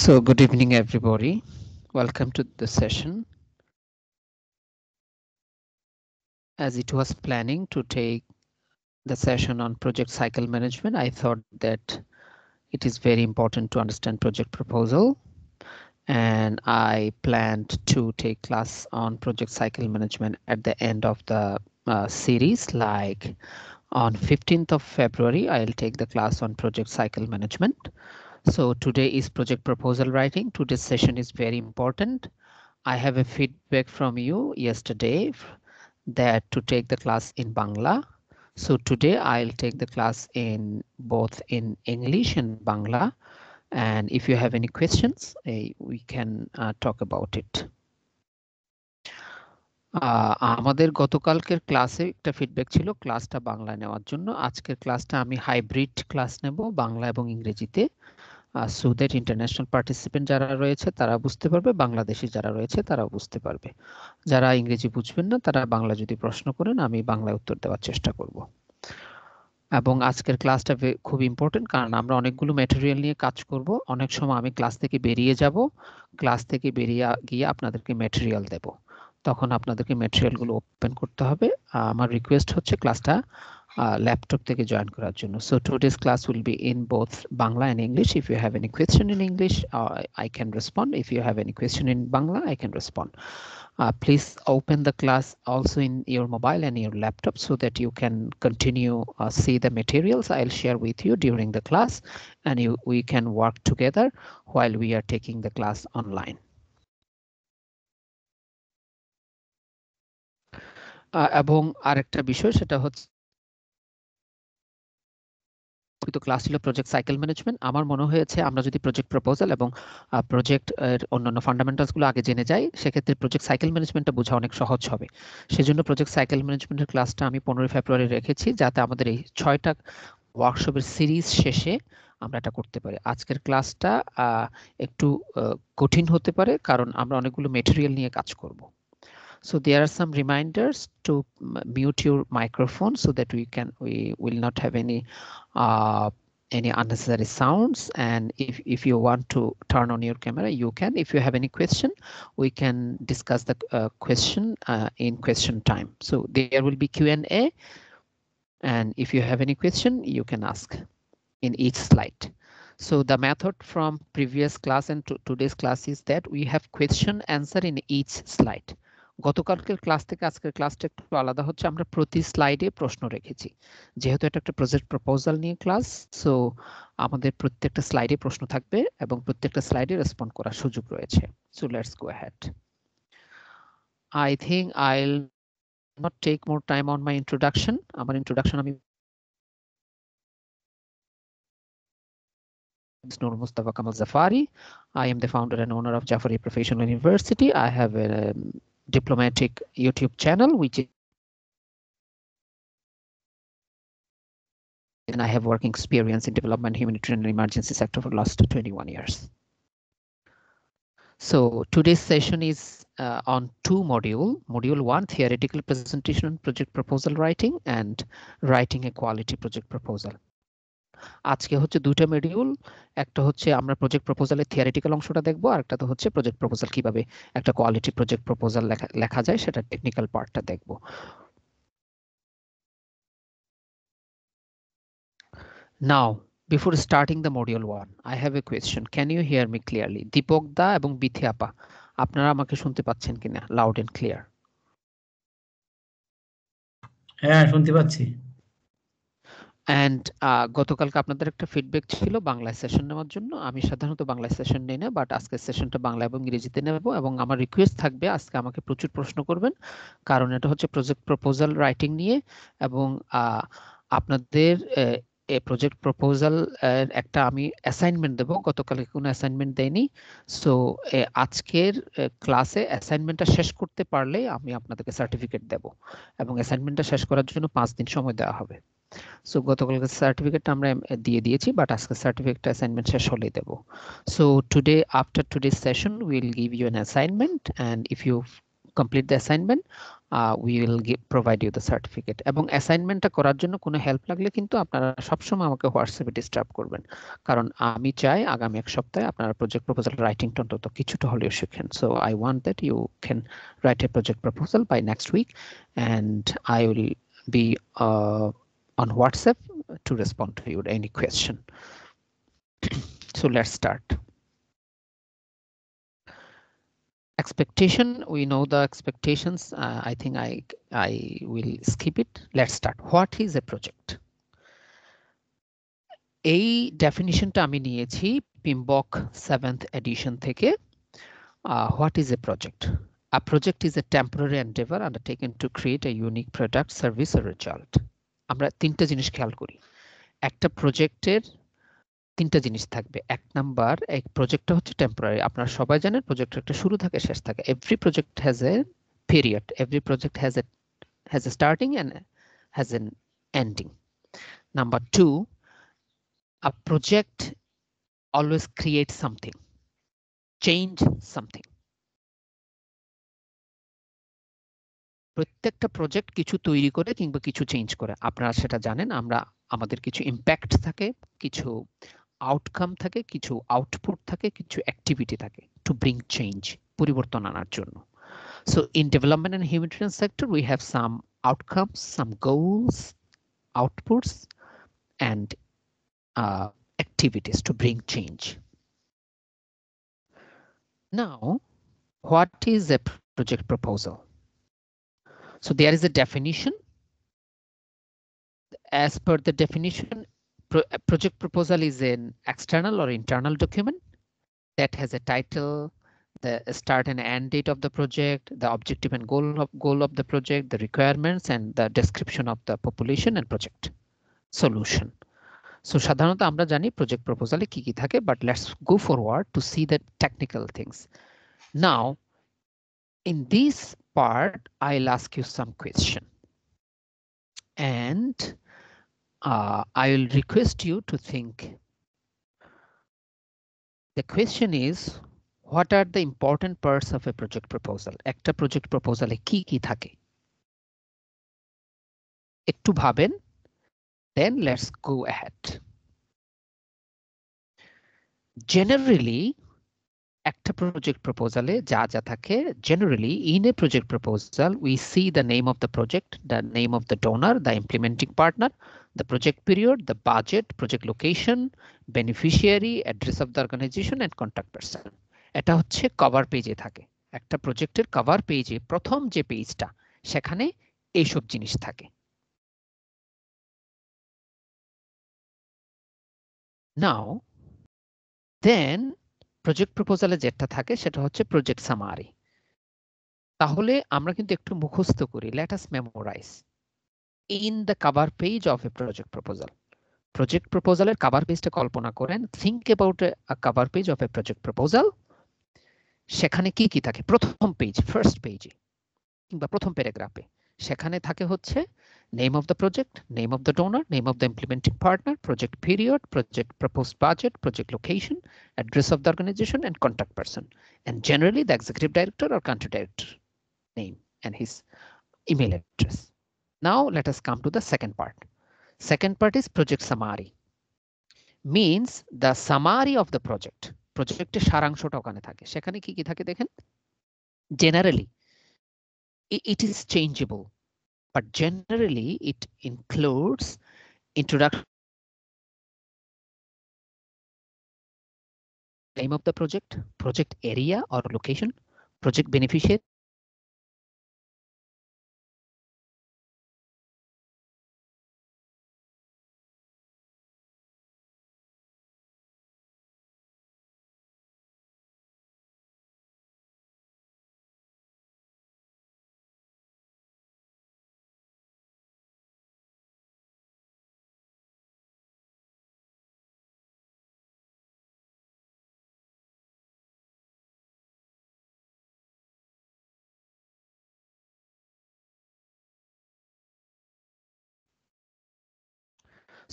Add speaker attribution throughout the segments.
Speaker 1: So good evening, everybody. Welcome to the session. As it was planning to take the session on project cycle management, I thought that it is very important to understand project proposal. And I planned to take class on project cycle management at the end of the series, like on 15th of February, I'll take the class on project cycle management. So today is project proposal writing. Today's session is very important. I have a feedback from you yesterday that to take the class in Bangla. So today I'll take the class in both in English and Bangla. And if you have any questions, we can talk about it. আমাদের গতকালকের ক্লাসে একটা feedback ছিল ক্লাসটা বাংলায় নেওয়ার জন্য। আজকের ক্লাসটা আমি হাইব্রিড ক্লাস নেব বাংলা এবং ইংরেজিতে। সো দ্যাট ইন্টারন্যাশনাল পার্টিসিপেন্ট যারা রয়েছে তারা বুঝতে পারবে, বাংলাদেশি যারা রয়েছে তারাও বুঝতে পারবে। যারা ইংরেজি বুঝবেন না তারা বাংলা যদি প্রশ্ন করেন আমি বাংলায় উত্তর দেওয়ার চেষ্টা করব। এবং আজকের ক্লাসটা খুব ইম্পর্টেন্ট, কারণ আমরা অনেকগুলো ম্যাটেরিয়াল নিয়ে কাজ করব। অনেক সময় আমি ক্লাস থেকে বেরিয়ে যাব, ক্লাস থেকে বেরিয়ে গিয়ে আপনাদেরকে ম্যাটেরিয়াল দেব, তখন আপনাদেরকে ম্যাটেরিয়ালগুলো ওপেন করতে হবে। আমার রিকোয়েস্ট হচ্ছে ক্লাসটা ল্যাপটপ থেকে জয়েন করার জন্য। So today's class will be in both Bangla and English. If you have any question in English, I can respond. If you have any question in Bangla, I can respond. Please open the class also in your mobile and your laptop so that you can continue see the materials I'll share with you during the class, and we can work together while we are taking the class online. এবং আরেকটা বিষয় সেটা হচ্ছে class ছিল project cycle management. আমার মনে হয়েছে আমরা যদি প্রজেক্ট প্রপোজাল এবং প্রজেক্ট এর অন্যান্য ফান্ডামেন্টালস গুলো আগে জেনে যাই, সেক্ষেত্রে প্রজেক্ট সাইকেল ম্যানেজমেন্টটা বোঝা অনেক সহজ হবে। সেজন্য প্রজেক্ট সাইকেল ম্যানেজমেন্টের ক্লাসটা আমি 15 ফেব্রুয়ারি রেখেছি, যাতে আমাদের এই 6টা ওয়ার্কশপের সিরিজ শেষে আমরা এটা করতে পারি। আজকের ক্লাসটা একটু কঠিন হতে পারে, কারণ আমরা অনেকগুলো মেটেরিয়াল নিয়ে কাজ করব। So there are some reminders to mute your microphone so that we will not have any unnecessary sounds. And if you want to turn on your camera, you can. If you have any question, we can discuss the question in question time. So there will be Q&A, and if you have any question, you can ask in each slide. So the method from previous class and today's class is that we have question answer in each slide. গতকালকের class থেকে আজকের ক্লাসটা একটু আলাদা হচ্ছে, আমরা প্রতি স্লাইডে প্রশ্ন রেখেছি। যেহেতু এটা একটা প্রজেক্ট প্রপোজাল নিয়ে ক্লাস, সো আমাদের প্রত্যেকটা স্লাইডে প্রশ্ন থাকবে এবং প্রত্যেকটা স্লাইডে রেসপন্ড করার সুযোগ রয়েছে। So let's go ahead. I think I'll not take more time on my introduction. আমার ইন্ট্রোডাকশন আমি Nur Mustafa Kamal Zafari. I am the founder and owner of Jafari Professional University. I have a diplomatic YouTube channel, which is, and I have working experience in development, humanitarian, and emergency sector for the last 21 years. So today's session is on two modules. Module 1, theoretical presentation on project proposal writing, and writing a quality project proposal. আজকে হচ্ছে দুটো module, একটা হচ্ছে আমরা project প্রপোজালের theoretical অংশটা দেখব, আর একটা তো হচ্ছে প্রজেক্ট প্রপোজাল কিভাবে একটা কোয়ালিটি প্রজেক্ট প্রপোজাল লেখা যায় সেটা টেকনিক্যাল পার্টটা দেখব। Now before starting the module 1, I have a question. Can you hear me clearly? Dipak দা এবং বিথি আপা, আপনারা আমাকে শুনতে পাচ্ছেন কিনা লাউড এন্ড ক্লিয়ার?
Speaker 2: হ্যাঁ, শুনতে পাচ্ছি।
Speaker 1: অ্যান্ড গতকালকে আপনাদের একটা ফিডব্যাক ছিল বাংলায় সেশন নেওয়ার জন্য। আমি সাধারণত বাংলায় সেশন নেই না, বাট আজকের সেশনটা বাংলা এবং ইংরেজিতে নেব, এবং আমার রিকোয়েস্ট থাকবে আজকে আমাকে প্রচুর প্রশ্ন করবেন, কারণ এটা হচ্ছে প্রজেক্ট প্রপোজাল রাইটিং নিয়ে। এবং আপনাদের এই প্রজেক্ট প্রপোজাল একটা আমি অ্যাসাইনমেন্ট দেবো, গতকালকে কোনো অ্যাসাইনমেন্ট দেয়নি। সো আজকের ক্লাসে অ্যাসাইনমেন্টটা শেষ করতে পারলে আমি আপনাদেরকে সার্টিফিকেট দেব, এবং অ্যাসাইনমেন্টটা শেষ করার জন্য 5 দিন সময় দেওয়া হবে। সো গতকালকে সার্টিফিকেটটা আমরা দিয়ে দিয়েছি, বাট আজকে সার্টিফিকেটটা অ্যাসাইনমেন্ট শেষ হলেই দেব। So today after today session will give you an assignment, and if you complete the assignment, we will provide you the certificate. এবং অ্যাসাইনমেন্টটা করার জন্য কোনো হেল্প লাগলে কিন্তু আপনারা সবসময় আমাকে হোয়াটসঅ্যাপে ডিস্টার্ব করবেন, কারণ আমি চাই আগামী এক সপ্তাহে আপনারা প্রজেক্ট প্রপোজাল রাইটিংটা অন্তত কিছুটা হলেও শিখেন। So I want that you can write a project proposal by next week, and I will be on WhatsApp to respond to you any question. So let's start. Expectation, we know the expectations. I think I will skip it. Let's start. What is a project? এই ডেফিনিশনটা আমি নিয়েছি পিম্বক 7th edition থেকে। What is a project? A project is a temporary endeavor undertaken to create a unique product, service or result. আমরা তিনটা জিনিস খেয়াল করি। একটা প্রজেক্টের তিনটা জিনিস থাকবে। এক নাম্বার, এই প্রজেক্টটা হচ্ছে টেম্পোরারি। আপনারা সবাই জানেন প্রজেক্টের একটা শুরু থাকে, শেষ থাকে। Every project has a period, every project has a starting and has an ending. Number two, a project always creates something, change something. প্রত্যেকটা প্রজেক্ট কিছু তৈরি করে কিংবা কিছু চেঞ্জ করে, আপনারা সেটা জানেন। আমাদের কিছু ইম্প্যাক্ট থাকে, কিছু আউটকাম থাকে, কিছু আউটপুট থাকে, কিছু অ্যাক্টিভিটি থাকে টু ব্রিং চেঞ্জ, পরিবর্তন আনার জন্য। So in development and humanitarian sector, we have some outcomes, some goals, outputs, and activities to bring change. Now, what is a project proposal? So there is a definition. As per the definition, a project proposal is an external or internal document that has a title, the start and end date of the project, the objective and goal of the project, the requirements, and the description of the population and project solution. So সাধারণত আমরা জানি project proposal এ কি কি থাকে, but let's go forward to see the technical things. Now, in this part, I'll ask you some question, and I will request you to think. The question is, what are the important parts of a project proposal? একটা project proposal এ কি কি থাকে? একটু ভাবেন, then let's go ahead. Generally, একটা project proposal এ যা যা থাকে, generally in a project proposal we see the name of the project, the name of the donor, the implementing partner, the project period, the budget, project location, beneficiary, address of the organization, and contact person. এটা হচ্ছে cover পেজে থাকে। একটা প্রজেক্টের cover পেজে প্রথম যে পেজটা, সেখানে এইসব জিনিস থাকে। Now, then প্রজেক্ট প্রপোজালে যেটা থাকে সেটা হচ্ছে প্রজেক্ট সামারি। তাহলে আমরা কিন্তু একটু মুখস্থ করি। Let us memorize. In the cover page of a project proposal. Project প্রপোজালের কভার পেজটা কল্পনা করেন। Think about a cover page of a project proposal. সেখানে কি কি থাকে? প্রথম পেজ, ফার্স্ট পেজে কিংবা প্রথম প্যারাগ্রাফে সেখানে থাকে হচ্ছে name of the project, name of the donor, name of the implementing partner, project period, project proposed budget, project location, address of the organization, and contact person, and generally the executive director or country director name and his email address. Now let us come to the second part. Second part is project summary. Means the summary of the project. প্রজেক্টের সারাংশটা ওখানে থাকে। সেখানে কি কি থাকে দেখেন? Generally, it is changeable, but generally it includes introduction, name of the project, project area or location, project beneficiary,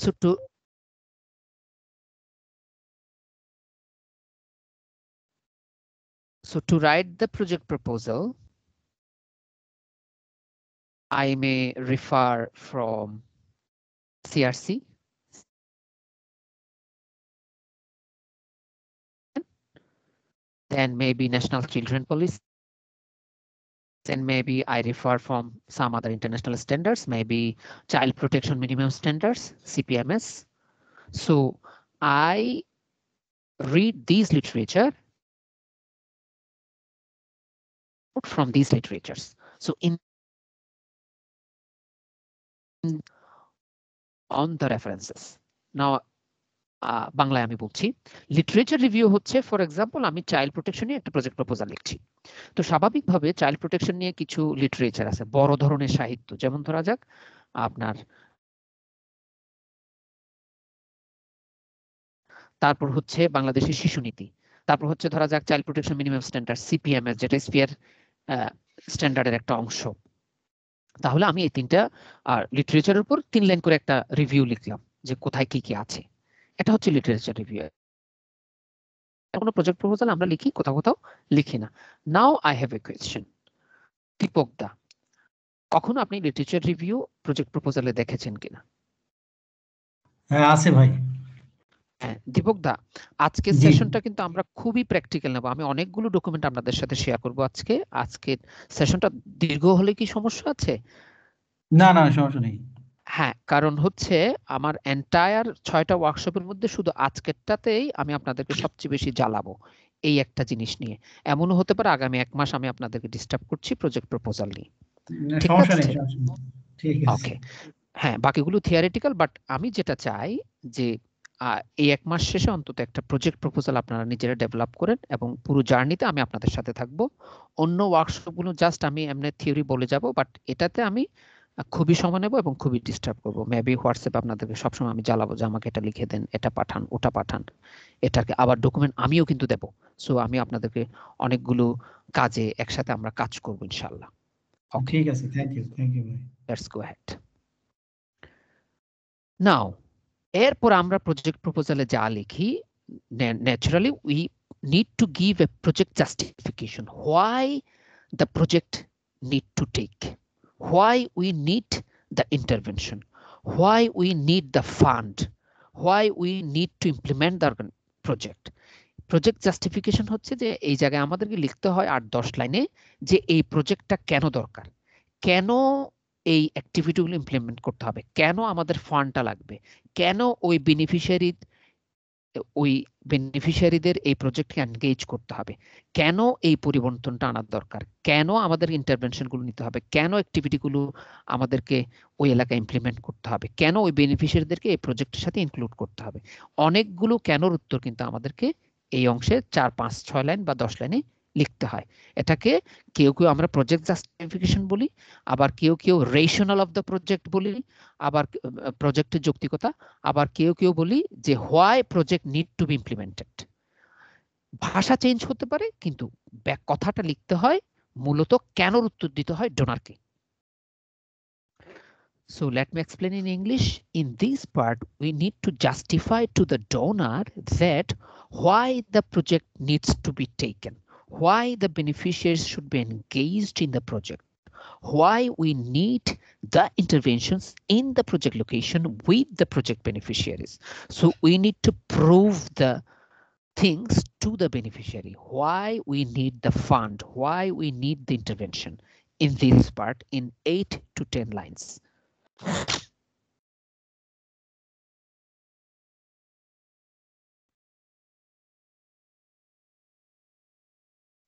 Speaker 1: so to write the project proposal, I may refer from CRC, then maybe National Children Policy, then maybe I refer from some other international standards, maybe Child Protection Minimum Standards, CPMS. So I read these literature from these literatures. So on the references. Now, বাংলায় আমি বলছি literature review হচ্ছে for example আমি child protection নিয়ে একটা project proposal লিখছি তো স্বাভাবিকভাবে চাইল্ড প্রোটেকশন নিয়ে কিছু লিটারেচার আছে বড় ধরনের সাহিত্য যেমন ধরা যাক আপনার তারপর হচ্ছে বাংলাদেশের শিশু নীতি তারপর হচ্ছে ধরা যাক চাইল্ড প্রোটেকশন মিনিমাম স্ট্যান্ডার্ড সিপিএমএস যেটা স্পিয়ার স্ট্যান্ডার্ডের একটা অংশ তাহলে আমি এই তিনটা লিটারেচারের উপর 3 লাইন করে একটা রিভিউ লিখলাম যে কোথায় কি কি আছে এটা হচ্ছে লিটারেচার রিভিউ কোনো প্রজেক্ট প্রপোজাল আমরা লিখি কোথাও কোথাও লিখি না now I have a question Deepak দা কখনো আপনি লিটারেচার রিভিউ প্রজেক্ট প্রপোজালে দেখেছেন কিনা
Speaker 2: হ্যাঁ আছে ভাই
Speaker 1: হ্যাঁ দীপক দা আজকের সেশনটা কিন্তু আমরা খুবই প্র্যাকটিক্যাল নেব আমি অনেকগুলো ডকুমেন্ট আপনাদের সাথে শেয়ার করব আজকের সেশনটা দীর্ঘ হলে কি সমস্যা আছে
Speaker 2: না না সমস্যা নেই
Speaker 1: হ্যাঁ কারণ হচ্ছে আমার এন্টায়ার 6টা ওয়ার্কশপের মধ্যে শুধু আজকেরটাতেই আমি আপনাদেরকে সবচেয়ে বেশি জ্বালাবো এই একটা জিনিস নিয়ে এমনও হতে পারে আগামী 1 মাস আমি আপনাদেরকে ডিস্টার্ব করছি প্রজেক্ট প্রপোজাল নিয়ে ঠিক আছে
Speaker 2: ঠিক আছে
Speaker 1: ওকে হ্যাঁ বাকিগুলো থিওরিটিক্যাল বাট আমি যেটা চাই যে এই 1 মাস শেষে অন্তত একটা প্রজেক্ট প্রপোজাল আপনারা নিজেরা ডেভেলপ করেন এবং পুরো জার্নিতে আমি আপনাদের সাথে থাকবো অন্য ওয়ার্কশপগুলো জাস্ট আমি এমনি থিওরি বলে যাব বাট এটাতে আমি খুবই সময় নেব এবং খুবই ডিস্টার্ব করবো মেবি হোয়াটসঅ্যাপ আপনাদেরকে সবসময় আমি জ্বালাবো যে আমাকে এটা লিখে দেন এটা পাঠান ওটা পাঠান এটাকে আবার ডকুমেন্ট আমিও কিন্তু দেব সো আমি আপনাদেরকে অনেকগুলো কাজে একসাথে আমরা কাজ করবো ইনশাআল্লাহ
Speaker 2: ঠিক আছে থ্যাংক ইউ ভাই
Speaker 1: লেটস গো হেড নাও এরপর আমরা প্রজেক্ট প্রপোজালে যা লিখি naturally we need to give a project justification why the project need to take why we need the intervention why we need the fund why we need to implement the project justification হচ্ছে যে এই জায়গায় আমাদেরকে লিখতে হয় 8-10 লাইনে যে এই প্রজেক্টটা কেন দরকার কেন এই অ্যাক্টিভিটিগুলো ইমপ্লিমেন্ট করতে হবে কেন আমাদের ফান্ডটা লাগবে কেন ওই বেনিফিশিয়ারিদের এই প্রজেক্টকে এনগেজ করতে হবে কেন এই পরিবর্তনটা আনার দরকার কেন আমাদের ইন্টারভেনশনগুলো নিতে হবে কেন অ্যাক্টিভিটিগুলো আমাদেরকে ওই এলাকায় ইমপ্লিমেন্ট করতে হবে কেন ওই বেনিফিশিয়ারিদেরকে এই প্রজেক্টের সাথে ইনক্লুড করতে হবে অনেকগুলো কেনর উত্তর কিন্তু আমাদেরকে এই অংশে 4-5-6 লাইন বা 10 লাইনে লিখতে হয় এটাকে কেউ কেউ আমরা প্রজেক্ট জাস্টিফিকেশন বলি আবার কেউ কেউ রেশনাল অফ দ্য প্রজেক্ট বলি আবার প্রজেক্টের যৌক্তিকতা আবার কেউ কেউ বলি যে why project need to be implemented ভাষা চেঞ্জ হতে পারে কিন্তু কথাটা লিখতে হয় মূলত কেনর উত্তর দিতে হয় ডোনারকে So let me explain in English. In this part, we need to justify to the donor that why the project needs to be taken, why the beneficiaries should be engaged in the project, why we need the interventions in the project location with the project beneficiaries. So we need to prove the things to the beneficiary, why we need the fund, why we need the intervention in this part in 8 to 10 lines.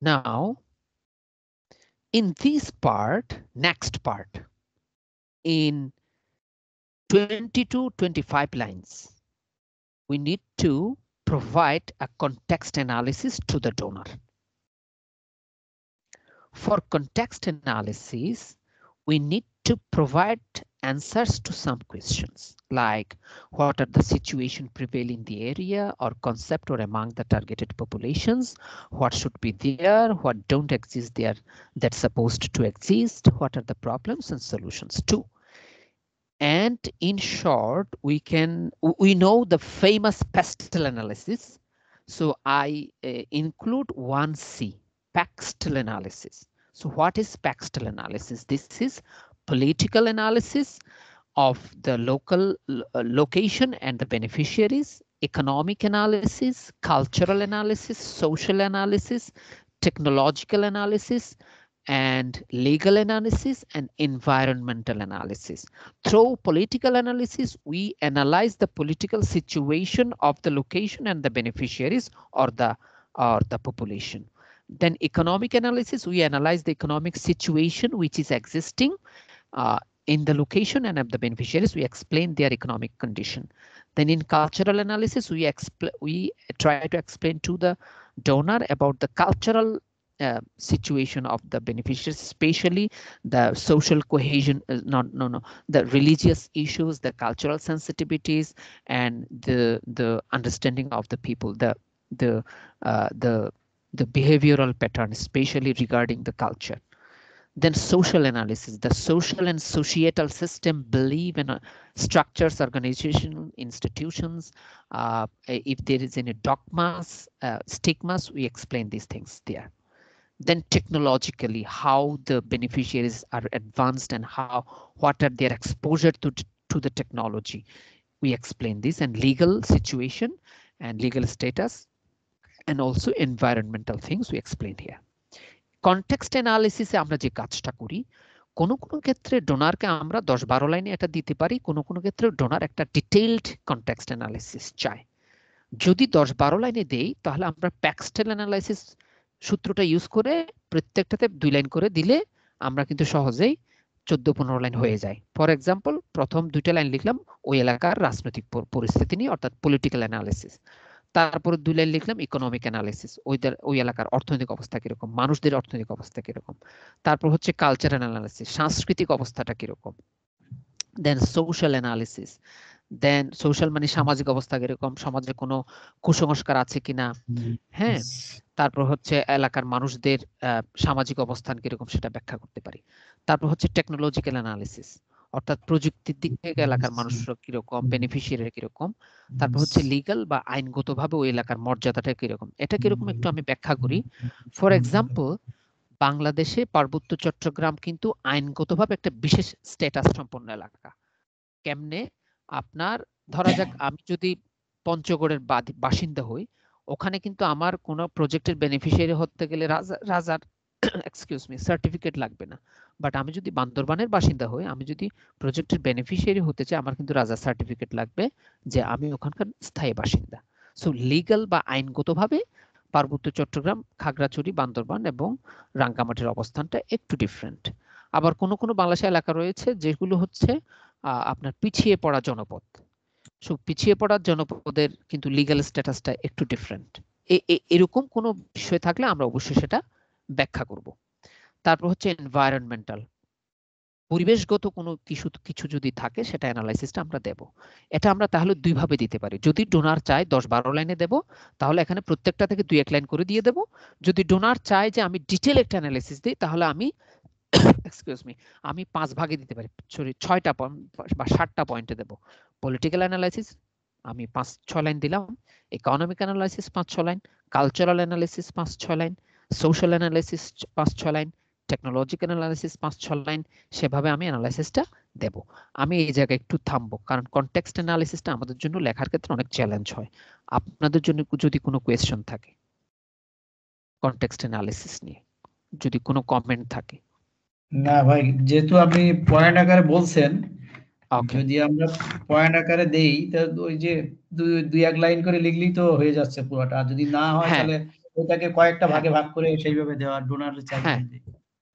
Speaker 1: Now, in this part, next part, in 20 to 25 lines, we need to provide a context analysis to the donor. For context analysis, we need to provide answers to some questions like what are the situation prevailing in the area or concept or among the targeted populations, what should be there, what don't exist there that's supposed to exist, what are the problems and solutions too. And in short, we know the famous PASTEL analysis. So I include 1C, PASTEL analysis. So what is PASTEL analysis? This is political analysis of the local location and the beneficiaries, economic analysis, cultural analysis, social analysis, technological analysis, and legal analysis and environmental analysis. Through political analysis, we analyze the political situation of the location and the beneficiaries or the population. Then economic analysis, we analyze the economic situation which is existing in the location and of the beneficiaries, we explain their economic condition. Then in cultural analysis, we try to explain to the donor about the cultural situation of the beneficiaries, especially the social cohesion, the religious issues, the cultural sensitivities, and the understanding of the people, the behavioral pattern, especially regarding the culture. Then social analysis, the social and societal system believe in structures, organizational institutions. If there is any dogmas, stigmas, we explain these things there. Then technologically, how the beneficiaries are advanced and what are their exposure to the technology. We explain this, and legal situation and legal status, and also environmental things we explain here. Context অ্যানালিসিসে আমরা যে কাজটা করি, কোনো ক্ষেত্রে ডোনারকে আমরা 10-12 লাইনে এটা দিতে পারি, কোনো ক্ষেত্রে ডোনার একটা ডিটেইলড কনটেক্সট অ্যানালিসিস চায়। যদি 10-12 লাইনে দেই, তাহলে আমরা প্যাক্সটেল অ্যানালাইসিস সূত্রটা ইউজ করে প্রত্যেকটাতে 2 লাইন করে দিলে আমরা কিন্তু সহজেই 14-15 লাইন হয়ে যায়। ফর এক্সাম্পল, প্রথম 2টা লাইন লিখলাম ওই এলাকার রাজনৈতিক পরিস্থিতি নিয়ে, অর্থাৎ পলিটিক্যাল অ্যানালিসিস। তারপরে 2 লাইন লিখলাম ইকোনমিক অ্যানালিসিস, ওই এলাকার অর্থনৈতিক অবস্থা কিরকম, মানুষদের অর্থনৈতিক অবস্থা কিরকম। তারপর হচ্ছে কালচারাল অ্যানালিসিস, সাংস্কৃতিক অবস্থাটা কিরকম। Then social analysis, then social মানে সামাজিক অবস্থা কিরকম, সমাজে কোনো কুসংস্কার আছে কিনা, হ্যাঁ। তারপর হচ্ছে এলাকার মানুষদের সামাজিক অবস্থান কিরকম সেটা ব্যাখ্যা করতে পারি। তারপর হচ্ছে টেকনোলজিক্যাল অ্যানালিসিস, অর্থাৎ প্রযুক্তির দিক থেকে এলাকার মানুষরা কিরকম, বেনিফিশিয়ারি কিরকম। তারপর হচ্ছে লিগ্যাল বা আইনগতভাবে ওই এলাকার মর্যাদাটা কিরকম, এটা কিরকম একটু আমি ব্যাখ্যা করি। ফর এক্সাম্পল, বাংলাদেশে পার্বত্য চট্টগ্রাম কিন্তু আইনগতভাবে একটা বিশেষ স্ট্যাটাস সম্পন্ন এলাকা। কেমনে? আপনার ধরা যাক আমি যদি পঞ্চগড়ের বাসিন্দা হই, ওখানে কিন্তু আমার কোনো প্রজেক্টের বেনিফিশিয়ারি হতে গেলে রাজার এক্সকিউজ মি সার্টিফিকেট লাগবে না। বাট আমি যদি বান্দরবানের বাসিন্দা হই, আমি যদি প্রজেক্টের বেনিফিশিয়ারি হতে চাই, আমার কিন্তু রাজার সার্টিফিকেট লাগবে যে আমি ওখানকার স্থায়ী বাসিন্দা। সো লিগ্যাল বা আইনগতভাবে পার্বত্য চট্টগ্রাম, খাগড়াছড়ি, বান্দরবান এবং রাঙ্গামাটির অবস্থানটা একটু ডিফারেন্ট। আবার কোনো বাংলাদেশের এলাকা রয়েছে যেগুলো হচ্ছে আপনার পিছিয়ে পড়া জনপদ। সো পিছিয়ে পড়া জনপদের কিন্তু লিগ্যাল স্ট্যাটাসটা একটু ডিফারেন্ট। এরকম কোনো বিষয় থাকলে আমরা অবশ্যই সেটা ব্যাখ্যা করব। তারপর হচ্ছে এনভায়রনমেন্টাল, পরিবেশগত কোনো কিছু যদি থাকে সেটা অ্যানালাইসিসটা আমরা দেব। এটা আমরা তাহলে 2 ভাবে দিতে পারি। যদি ডোনার চায় 10-12 লাইনে দেব, তাহলে এখানে প্রত্যেকটা থেকে 2-1 লাইন করে দিয়ে দেব। যদি ডোনার চায় যে আমি ডিটেইল একটা অ্যানালাইসিস দিই, তাহলে আমি এক্সকিউজ মি আমি 5 ভাগে দিতে পারি, সরি 6টা বা 7টা পয়েন্টে দেব। পলিটিক্যাল অ্যানালাইসিস আমি 5-6 লাইন দিলাম, economic analysis 5-6 line, cultural analysis 5-6 line, social analysis 5-6 line, technological analysis 5-6 line, সেভাবে আমি অ্যানালাইসিসটা দেব। আমি এই জায়গায় একটু থামবো, কারণ কনটেক্সট অ্যানালাইসিসটা আমাদের জন্য লেখার ক্ষেত্রে অনেক চ্যালেঞ্জ হয়। আপনাদের জন্য যদি কোনো কোয়েশ্চেন থাকে কনটেক্সট অ্যানালাইসিস নিয়ে, যদি কোনো কমেন্ট থাকে।
Speaker 2: না ভাই, যেহেতু আপনি পয়েন্ট আকারে বলছেন,
Speaker 1: ওকে,
Speaker 2: যদি আমরা পয়েন্ট আকারে দেই, তাহলে ওই যে 2-1 লাইন করে লিখলেই তো হয়ে যাচ্ছে পুরোটা। আর যদি না হয়
Speaker 1: হ্যাঁ
Speaker 2: তাহলে ওটাকে কয়েকটা
Speaker 1: হ্যাঁ
Speaker 2: ভাগে ভাগ করে সেইভাবে দেওয়া, ডোনার চাইলে
Speaker 1: হ্যাঁ,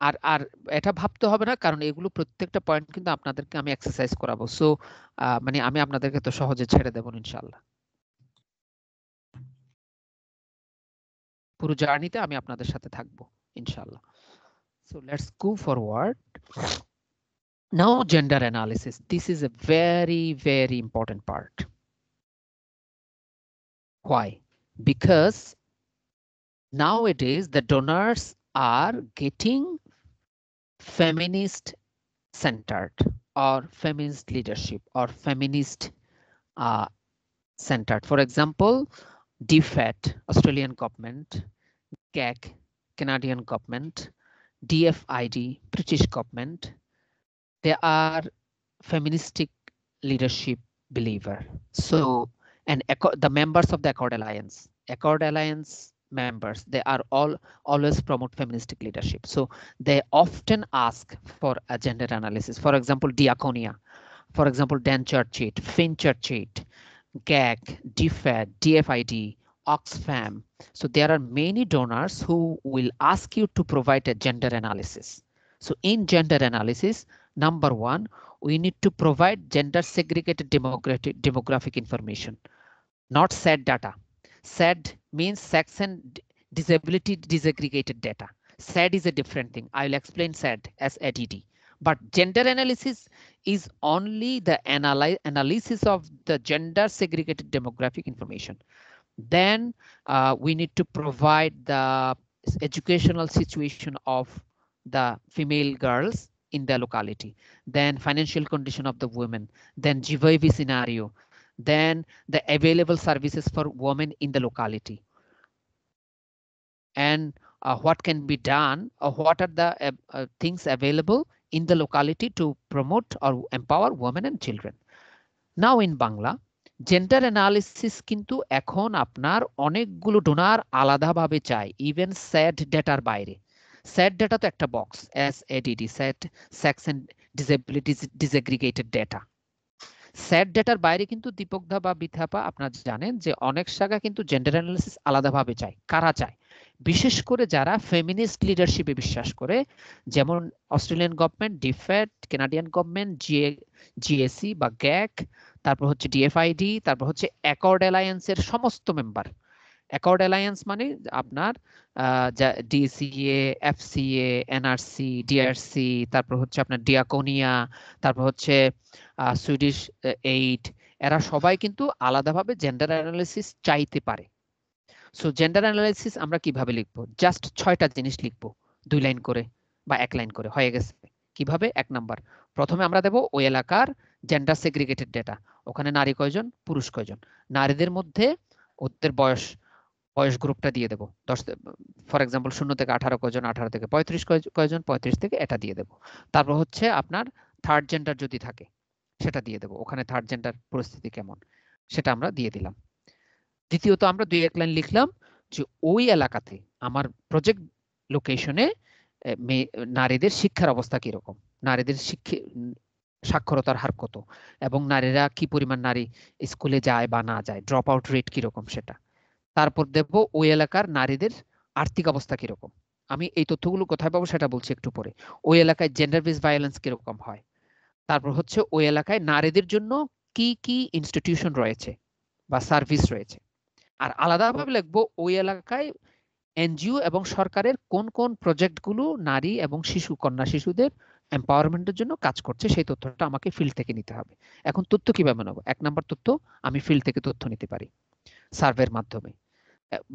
Speaker 1: আর আর এটা ভাবতে হবে না, কারণ এগুলো প্রত্যেকটা পয়েন্ট কিন্তু আপনাদেরকে আমি এক্সারসাইজ করাবো। সো মানে আমি আপনাদেরকে তো সহজে ছেড়ে দেব ইনশাআল্লাহ। পুরো জার্নিতে আমি আপনাদের সাথে থাকবো ইনশাআল্লাহ। So let's go forward. Now gender analysis. This is a very, very important part. Why? Because nowadays the donors are getting feminist centered or feminist leadership or feminist centered. For example, DFAT, Australian government, CAC, Canadian government, DFID, British government, They are feministic leadership believer. So, and the members of the Accord Alliance members, they are always promote feministic leadership. So they often ask for a gender analysis. For example, Diaconia, for example, Dan Churchit, FinChurchit, GAG, DFAD, DFID, Oxfam. So there are many donors who will ask you to provide a gender analysis. So in gender analysis, number one, we need to provide gender segregated demographic information, not SAD data. SAD means sex and disability disaggregated data. SAD is a different thing. I will explain SAD as ADD. But gender analysis is only the analysis of the gender segregated demographic information. Then we need to provide the educational situation of the female girls in the locality, then financial condition of the women, then GVV scenario, then the available services for women in the locality, and what can be done, or what are the things available in the locality to promote or empower women and children. Now in Bangla, gender analysis কিন্তু এখন আপনার অনেকগুলো donor আলাদাভাবে চায়, even sad ডেটার বাইরে। Sad data তো একটা box, SADD, SADD sex and disabilities disaggregated data. SADD ডেটার বাইরে কিন্তু দীপকদা বা বিথাপা আপনারা জানেন যে অনেক জায়গা কিন্তু জেন্ডার অ্যানালিসিস আলাদাভাবে চায়। কারা চায়? বিশেষ করে যারা ফেমিনিস্ট লিডারশিপে বিশ্বাস করে, যেমন Australian government, DFAT, Canadian government, GAC বা গ্যাক, তারপর হচ্ছে DFID, তারপর হচ্ছে অ্যাকর্ড অ্যালায়েন্সের সমস্ত মেম্বার। অ্যাকর্ড অ্যালায়েন্স মানে আপনার DCA, FCA, NRC, DRC, তারপর হচ্ছে আপনার ডিয়াকোনিয়া, তারপর হচ্ছে সুইডিশ এইড, এরা সবাই কিন্তু আলাদাভাবে জেন্ডার অ্যানালিসিস চাইতে পারে। সো জেন্ডার অ্যানালিসিস আমরা কিভাবে লিখবো? জাস্ট 6টা জিনিস লিখবো 2 লাইন করে বা 1 লাইন করে, হয়ে গেছে। কিভাবে? 1 নাম্বার, প্রথমে আমরা দেব ওই এলাকার জেন্ডার সেগ্রিগেটেড ডেটা, ওখানে নারী কয়জন, পুরুষ কয়জন, নারীদের মধ্যে ওদের বয়স গ্রুপটা দিয়ে দেবো 10, ফর এক্সাম্পল 0 থেকে 18 কয়জন, 18 থেকে 35 কয়জন, 35 থেকে এটা দিয়ে দেবো। তারপর হচ্ছে আপনার থার্ড জেন্ডার যদি থাকে সেটা দিয়ে দেবো, ওখানে থার্ড জেন্ডার পরিস্থিতি কেমন সেটা আমরা দিয়ে দিলাম। দ্বিতীয়ত আমরা 2-1 লাইন লিখলাম যে ওই এলাকাতে আমার প্রজেক্ট লোকেশনে নারীদের শিক্ষার অবস্থা কিরকম, নারীদের সাক্ষরতার হার কত, এবং নারীরা কি পরিমাণ নারী স্কুলে যায় বা না যায়, ড্রপ আউট রেট কিরকম সেটা। তারপর দেখব ওই এলাকার নারীদের আর্থিক অবস্থা কিরকম। আমি এই তথ্যগুলো কোথায় পাবো সেটা বলছি একটু পরে। ওই এলাকায় জেন্ডার বেস ভায়োলেন্স কিরকম হয়। তারপর হচ্ছে ওই এলাকায় নারীদের জন্য কি কি ইনস্টিটিউশন রয়েছে বা সার্ভিস রয়েছে। আর আলাদাভাবে লিখবো ওই এলাকায় এনজিও এবং সরকারের কোন কোন প্রজেক্টগুলো নারী এবং কন্যা শিশুদের এম্পাওয়ারমেন্টের জন্য কাজ করছে, সেই তথ্যটা আমাকে ফিল্ড থেকে নিতে হবে। এখন তথ্য কিভাবে নেব? 1 নাম্বার তথ্য আমি ফিল্ড থেকে তথ্য নিতে পারি সার্ভের মাধ্যমে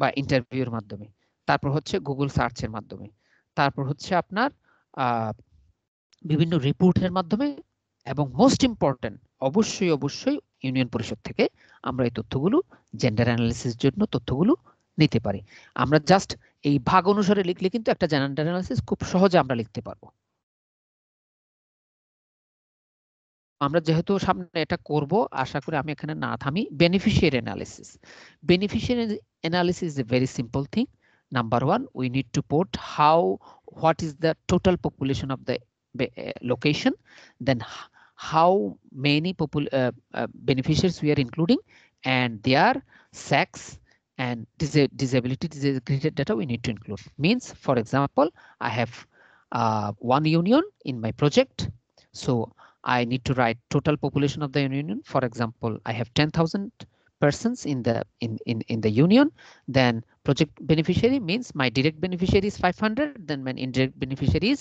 Speaker 1: বা ইন্টারভিউর মাধ্যমে, তারপর হচ্ছে গুগল সার্চের মাধ্যমে, তারপর হচ্ছে আপনার বিভিন্ন রিপোর্টের মাধ্যমে, এবং মোস্ট ইম্পর্টেন্ট অবশ্যই ইউনিয়ন পরিষদ থেকে আমরা এই তথ্যগুলো জেন্ডার অ্যানালিসিস জন্য তথ্যগুলো নিতে পারি। আমরা জাস্ট এই ভাগ অনুসারে লিখলে কিন্তু একটা জেন্ডার অ্যানালিসিস খুব সহজে আমরা লিখতে পারবো। আমরা যেহেতু সামনে এটা করব, আশা করি আমি এখানে না থামি। Beneficiary analysis, beneficiary analysis is a very simple thing. Number 1, we need to put what is the total population of the location, then how many beneficiaries we are including, and their sex and disability disaggregated data we need to include. Means, for example, I have one union in my project, so I need to write total population of the union. For example, I have 10,000 persons in the union. Then project beneficiary means my direct beneficiary is 500, then my indirect beneficiary is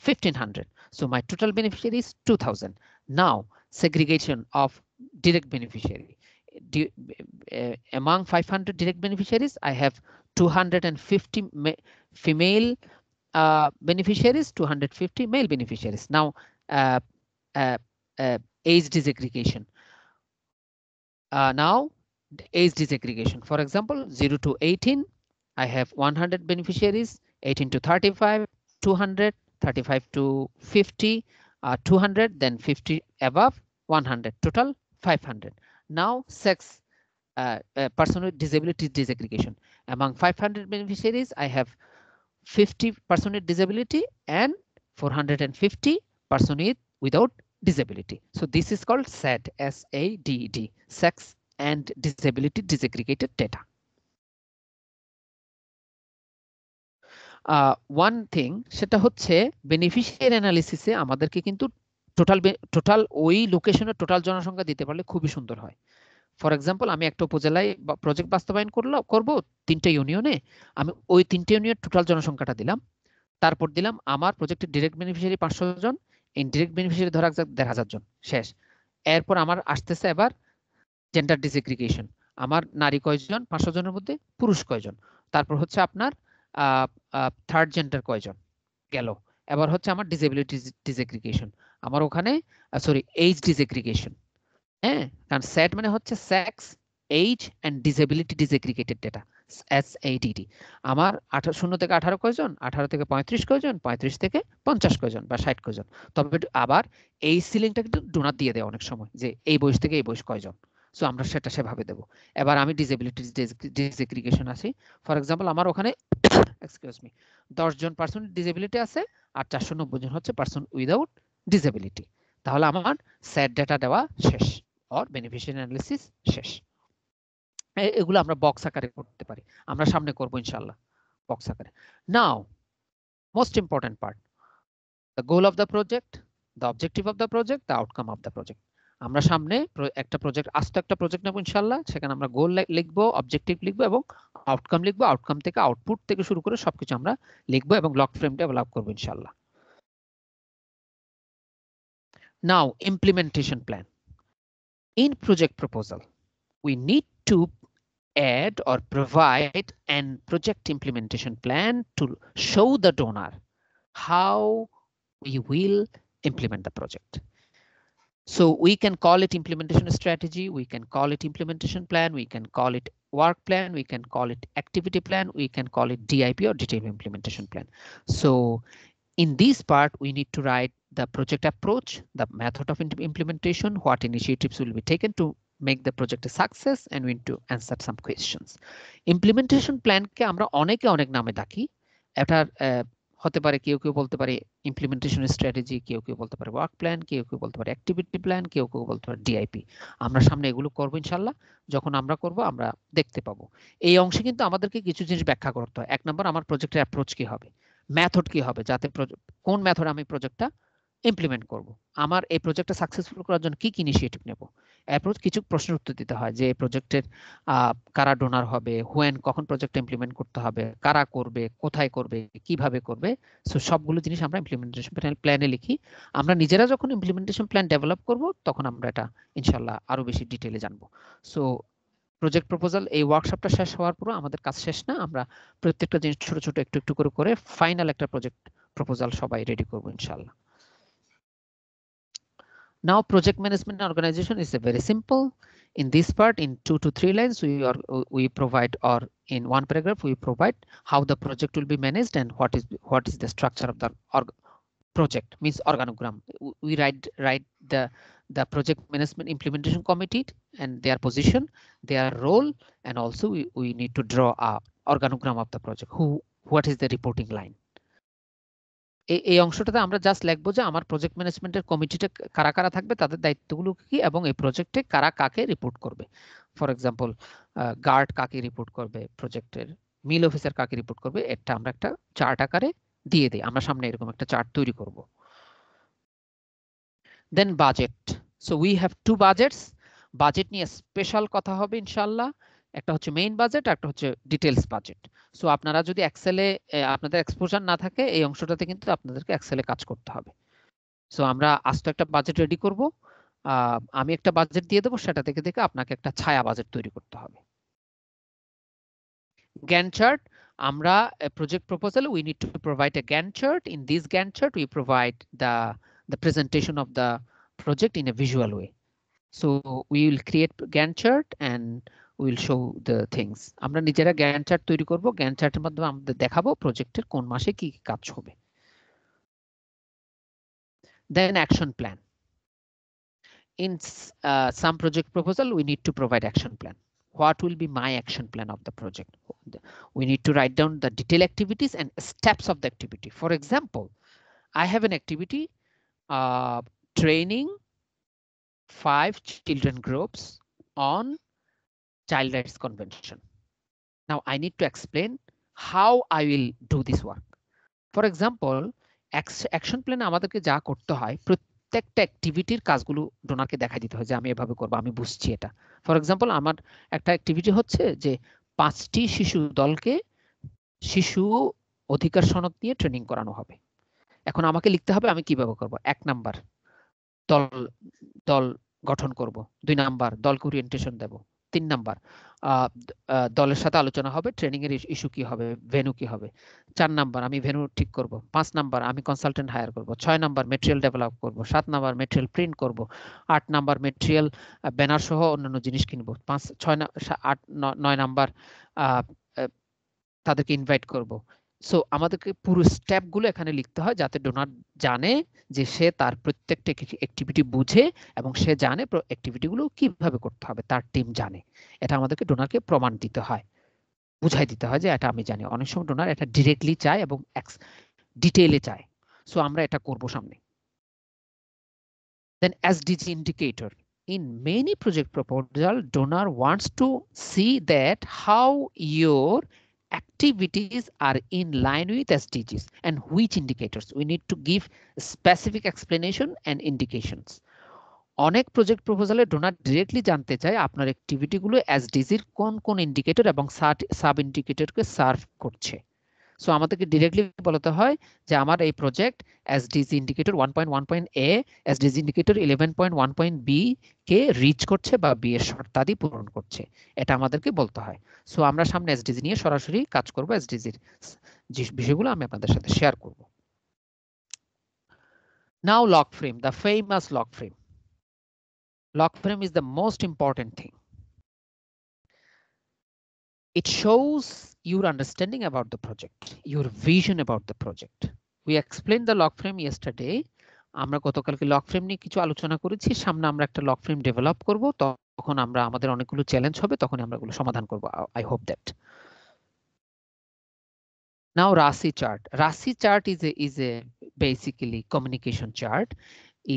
Speaker 1: 1,500. So my total beneficiary is 2,000. Now segregation of direct beneficiary. Among 500 direct beneficiaries, I have 250 female beneficiaries, 250 male beneficiaries. Now age disaggregation. Now age disaggregation. For example, 0 to 18, I have 100 beneficiaries, 18 to 35, 200, 35 to 50, 200, then 50 above, 100, total 500. Now sex, person with disability disaggregation. Among 500 beneficiaries, I have 50 person with disability and 450 person without disability. So this is called SAD, S-A-D-D, sex and disability disaggregated data. One thing সেটা হচ্ছে beneficiary অ্যানালিসিসে আমাদেরকে কিন্তু total ওই লোকেশনের total জনসংখ্যা দিতে পারলে খুবই সুন্দর হয়। ফর এক্সাম্পল, আমি একটা উপজেলায় প্রজেক্ট বাস্তবায়ন করব 3টে ইউনিয়নে, আমি ওই 3টে ইউনিয়নের টোটাল জনসংখ্যাটা দিলাম, তারপর দিলাম আমার প্রজেক্টের ডিরেক্ট বেনিফিশিয়ারি 500 জন, ইনডিরেক্ট বেনিফিশিয়ারি ধরা যাক 1,500 জন, শেষ। এরপর আমার আসতেছে এবার জেন্ডার ডিসএগ্রিগেশন, আমার নারী কয়জন 500 জনের মধ্যে, পুরুষ কয়জন, তারপর হচ্ছে আপনার থার্ড জেন্ডার কয়জন গেল, এবার হচ্ছে আমার ডিসেবিলিটি ডিসএগ্রিগেশন, আমার ওখানে সরি এইজ ডিসএগ্রিগেশন, হ্যাঁ, কারণ সেট মানে হচ্ছে sex, age and disability disaggregated data, SADD। আমার 0 থেকে 18 কয়জন, 18 থেকে 35 কয়জন, 35 থেকে 50 কয়জন বা 60 কয়জন। তবে আবার এই সিলিংটা কিন্তু ডোনার দিয়ে দেয় অনেক সময়, যে এই বয়স থেকে এই বয়স কয়জন, সো আমরা সেটা সেভাবে দেব। এবার আমি ডিসেবিলিটি ডিসএগ্রিগেশন আসি, ফর এক্সাম্পল আমার ওখানে এক্সকিউজ মি 10 জন পার্সন ডিসেবিলিটি আছে আর 490 জন হচ্ছে পার্সন উইদাউট ডিসেবিলিটি, তাহলে আমার সেট ডেটা দেওয়া শেষ, অর বেনিফিশিয়ারি অ্যানালিসিস শেষ। এগুলো আমরা বক্স আকারে করতে পারি, আমরা সামনে করব ইনশাআল্লাহ বক্স আকারে। Now most important part, the goal of the project, the objective of the project, the outcome of the project. আমরা সামনে একটা প্রজেক্ট, আস্ত একটা প্রজেক্ট নেব ইনশাআল্লাহ, সেখানে আমরা গোল লিখবো, অবজেক্টিভ লিখবো এবং আউটকাম লিখবো, আউটকাম থেকে আউটপুট থেকে শুরু করে সবকিছু আমরা লিখবো এবং লগ ফ্রেম ডেভেলপ করবো ইনশাআল্লাহ। Now implementation plan. In project proposal, we need to add or provide an project implementation plan to show the donor how we will implement the project. So we can call it implementation strategy, we can call it implementation plan, we can call it work plan, we can call it activity plan, we can call it DIP or detailed implementation plan. So in this part, we need to write the project approach, the method of implementation, what initiatives will be taken to make the project a success, and we need to answer some questions. Implementation plan কে আমরা অনেকে অনেক নামে ডাকি, এটা হতে পারে কেউ কেউ বলতে পারে ইমপ্লিমেন্টেশন স্ট্র্যাটেজি, কেউ কেউ বলতে পারে ওয়ার্ক প্ল্যান, কেউ কেউ বলতে পারে অ্যাক্টিভিটি প্ল্যান, কেউ কেউ বলতে পারে ডিআইপি। আমরা সামনে এগুলো করবো ইনশাল্লাহ, যখন আমরা করব আমরা দেখতে পাবো। এই অংশে কিন্তু আমাদেরকে কিছু জিনিস ব্যাখ্যা করতে হয়। 1 নম্বর, আমার প্রজেক্টের অ্যাপ্রোচ কি হবে, মেথড কি হবে, যাতে কোন মেথড আমি প্রজেক্টটা ইমপ্লিমেন্ট করব, আমার এই প্রজেক্টটা সাকসেসফুল করার জন্য কি কি ইনিশিয়েটিভ নেব। এরপর কিছু প্রশ্নের উত্তর দিতে হয়, যে এই প্রজেক্টের কারা ডোনার হবে, হোয়েন কখন প্রজেক্ট ইমপ্লিমেন্ট করতে হবে, কারা করবে, কোথায় করবে, কিভাবে করবে। সো সবগুলো জিনিস আমরা ইমপ্লিমেন্টেশন প্ল্যানে লিখি। আমরা নিজেরা যখন ইমপ্লিমেন্টেশন প্ল্যান ডেভেলপ করব তখন আমরা এটা ইনশাআল্লাহ আরো বেশি ডিটেইলে জানবো। সো প্রজেক্ট প্রপোজাল এই ওয়ার্কশপটা শেষ হওয়ার পর আমাদের কাজ শেষ না, আমরা প্রত্যেকটা জিনিস ছোট ছোট একটু একটু করে ফাইনাল একটা প্রজেক্ট প্রপোজাল সবাই রেডি করব ইনশাআল্লাহ। Now project management organization is a very simple. In this part, in 2 to 3 lines, we provide, or in 1 paragraph, we provide how the project will be managed and what is the structure of the project, means organogram. We write the project management implementation committee and their position, their role, and also we need to draw a organogram of the project. What is the reporting line? এই অংশটাতে আমরা just লিখবো যে আমার project ম্যানেজমেন্টের কমিটিতে কারা কারা থাকবে, তাদের দায়িত্বগুলো কি, এবং এই প্রজেক্টে কারা কাকে রিপোর্ট করবে। ফর এক্সাম্পল, গার্ড কাকে রিপোর্ট করবে, প্রজেক্টের মিল অফিসার কাকে রিপোর্ট করবে, এটা আমরা একটা চার্ট আকারে দিয়ে দিই। আমরা সামনে এরকম একটা চার্ট তৈরি করব। Then budget. So we have 2 budgets. Budget নিয়ে স্পেশাল কথা হবে ইনশাআল্লাহ। একটা হচ্ছে মেইন বাজেট, একটা হচ্ছে ডিটেইলস বাজেট। সো আপনারা যদি এক্সেলে আপনাদের এক্সপোজার না থাকে, এই অংশটাতে কিন্তু আপনাদেরকে এক্সেলে কাজ করতে হবে। সো আমরা আস্ত একটা বাজেট রেডি করব, আমি একটা বাজেট দিয়ে দেবো, সেটা থেকে দেখে আপনাকে একটা ছায়া বাজেট তৈরি করতে হবে। Gantt chart, আমরা project proposal, we need to provide a Gantt chart. In this Gantt chart, we provide the presentation of the project in a visual way. So we will create Gantt chart and we will show the things. আমরা নিজেরা Gantt chart তৈরি করব, Gantt chartের মাধ্যমে আমাদের দেখাবো প্রজেক্টের কোন মাসে কি কাজ হবে। Then action plan. In some project proposal, we need to provide action plan. What will be my action plan of the project? We need to write down the detailed activities and steps of the activity. For example, I have an activity, training 5 children groups on Child Rights Convention. Now I need to explain how I will do this work. For example, action plan আমাদেরকে যা করতে হয়, প্রত্যেকটা অ্যাক্টিভিটির কাজগুলো ডোনারকে দেখাই দিতে হয় যে আমি এভাবে করব, আমি বুঝছি এটা। ফর এক্সাম্পল, আমার একটা অ্যাক্টিভিটি হচ্ছে যে 5টি শিশু দলকে শিশু অধিকার সনদ নিয়ে ট্রেনিং করানো হবে। এখন আমাকে লিখতে হবে আমি কিভাবে করব। 1 নাম্বার দল গঠন করব, 2 নাম্বার দলকে ওরিয়েন্টেশন দেব, 3 নাম্বার দলের সাথে আলোচনা হবে, ট্রেনিং এর ইস্যু কি হবে, ভেন্যু কি হবে, 4 নাম্বার আমি ভেন্যু ঠিক করব, 5 নাম্বার আমি কনসালটেন্ট হায়ার করব, 6 নাম্বার মেটেরিয়াল ডেভেলপ করব, 7 নাম্বার মেটেরিয়াল প্রিন্ট করব, 8 নাম্বার মেটেরিয়াল ব্যানার সহ অন্যান্য জিনিস কিনব, 9 নাম্বার তাদেরকে ইনভাইট করব। সো আমাদেরকে পুরো স্টেপগুলো এখানে লিখতে হয় যাতে ডোনার জানে যে সে তার প্রত্যেকটা অ্যাক্টিভিটি বুঝে এবং সে জানে অ্যাক্টিভিটিগুলো কিভাবে করতে হবে, তার টিম জানে। এটা আমাদেরকে ডোনারকে প্রমাণ দিতে হয়, বুঝাই দিতে হয় যে এটা আমি জানি। অনেক সময় ডোনার এটা ডিরেক্টলি চায় এবং ডিটেইলে চায়, সো আমরা এটা করব সামনে। Then SDG indicator. In many project proposal, donor wants to see that how your activities are in line with SDGs and which indicators. We need to give specific explanation and indications. অনেক project প্রপোজালে donor directly জানতে চায় আপনার অ্যাক্টিভিটিগুলো এসডিজির কোন কোন indicator এবং sub ইন্ডিকেটরকে serve করছে। So আমাদেরকে directly বলতে হয় যে আমার এই project SDG indicator 1.1.a, SDG indicator 11.1.b কে রিচ করছে বা বি এর শর্তাদি পূরণ করছে, এটা আমাদেরকে বলতে হয়। সো আমরা সামনে এসডিজি নিয়ে সরাসরি কাজ করব, এসডিজির যে বিষয়গুলো আমি আপনাদের সাথে শেয়ার করব। Now log frame, the famous log frame. Log frame is the most important thing. It shows your understanding about the project, your vision about the project. We explained the log frame yesterday. আমরা গতকালকে log frame নিয়ে কিছু আলোচনা করেছি। সামনে আমরা একটা log frame develop করব, তখন আমরা আমাদের অনেকগুলো চ্যালেঞ্জ হবে, তখন আমরা এগুলো সমাধান করব। I hope that. Now RASI chart. RASI chart is a basically communication chart.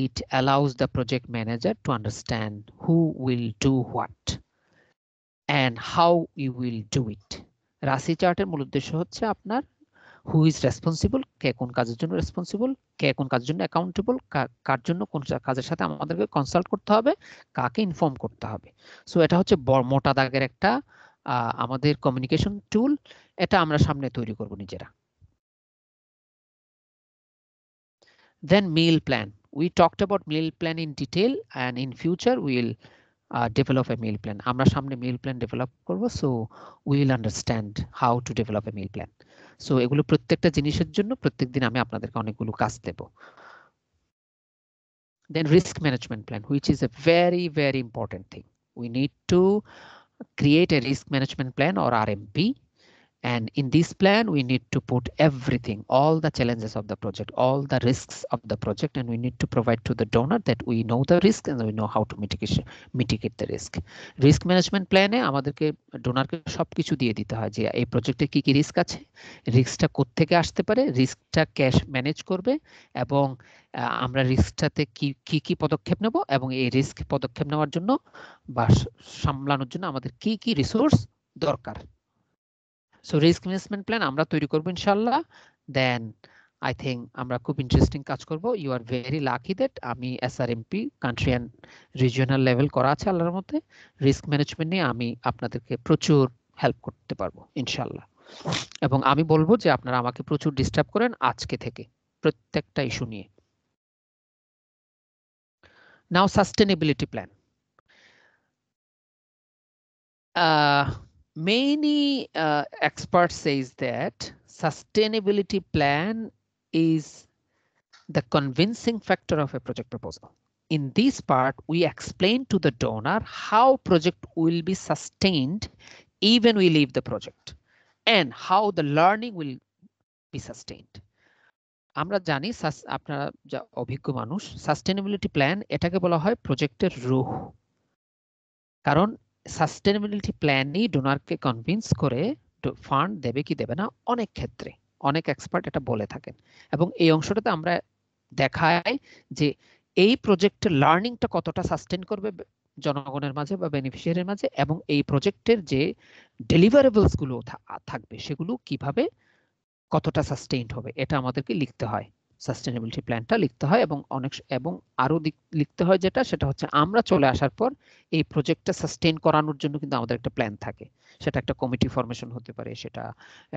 Speaker 1: It allows the project manager to understand who will do what and how you will do it. রাশি চার্টের মূল উদ্দেশ্য হচ্ছে আপনার হু ইজ রেসপন্সিবল, কে কোন কাজের জন্য responsible, কে কোন কাজের জন্য অ্যাকাউন্টেবল, কার জন্য কোন কাজের সাথে আমাদেরকে কনসাল্ট করতে হবে, কাকে ইনফর্ম করতে হবে। সো এটা হচ্ছে মোটা দাগের একটা আমাদের কমিউনিকেশন টুল, এটা আমরা সামনে তৈরি করব নিজেরা। Then meal plan. We talked about meal plan in detail and in future we will develop a meal plan. আমরা সামনে meal plan develop করব, so we will understand how to develop a meal plan. So এগুলো প্রত্যেকটা জিনিসের জন্য প্রত্যেকদিন আমি আপনাদেরকে অনেকগুলো কাজ দেব। Then risk management plan, which is a very, very important thing. We need to create a risk management plan or RMP. And in this plan, we need to put everything, all the challenges of the project, all the risks of the project, and we need to provide to the donor that we know the risk and we know how to mitigate the risk. Risk management plan এ আমাদেরকে ডোনারকে সবকিছু দিয়ে দিতে হয় যে এই প্রজেক্টে কি কি রিস্ক আছে, রিস্কটা কোত্থেকে আসতে পারে, রিস্কটা ক্যাশ ম্যানেজ করবে এবং আমরা রিস্কটাতে কি কি পদক্ষেপ নেব এবং এই রিস্ক পদক্ষেপ নেওয়ার জন্য বা সামলানোর জন্য আমাদের কি কি রিসোর্স দরকার। সো রিস্ক ম্যানেজমেন্ট প্ল্যান আমরা তৈরি করব ইনশাআল্লাহ। দেন আই থিঙ্ক আমরা খুব ইন্টারেস্টিং কাজ করব। You are very lucky that আমি SRMP country and regional level করা আছে আল্লাহর মধ্যে। রিস্ক ম্যানেজমেন্ট নিয়ে আমি আপনাদেরকে প্রচুর হেল্প করতে পারবো ইনশাআল্লাহ, এবং আমি বলবো যে আপনারা আমাকে প্রচুর ডিস্টার্ব করেন আজকে থেকে প্রত্যেকটা ইস্যু নিয়ে। Now sustainability plan. Many experts says that sustainability plan is the convincing factor of a project proposal. In this part, we explain to the donor how project will be sustained even we leave the project and how the learning will be sustained. আমরা জানি আপনারা যা অভিজ্ঞ মানুষ, sustainability plan এটাকে বলা হয় প্রজেক্টের রূহ। কারণ সাস্টেনেবিলিটি প্ল্যানই ডোনারকে কনভিন্স করে ফান্ড দেবে কি দেবে না অনেক ক্ষেত্রে, অনেক এক্সপার্ট এটা বলে থাকেন। এবং এই অংশটাতে আমরা দেখাই যে এই প্রজেক্টের লার্নিংটা কতটা সাস্টেন করবে জনগণের মাঝে বা বেনিফিশিয়ারির মাঝে, এবং এই প্রজেক্টের যে ডেলিভারেবলস গুলো থাকবে সেগুলো কিভাবে কতটা সাস্টেইনড হবে, এটা আমাদেরকে লিখতে হয়। সাস্টেনেবিলিটি প্ল্যানটা লিখতে হয় এবং এবং আরো লিখতে হয় সেটা হচ্ছে আমরা চলে আসার পর এই প্রজেক্টটা সাস্টেইন করানোর জন্য কিন্তু আমাদের একটা প্ল্যান থাকে। সেটা একটা কমিটি ফরমেশন হতে পারে, সেটা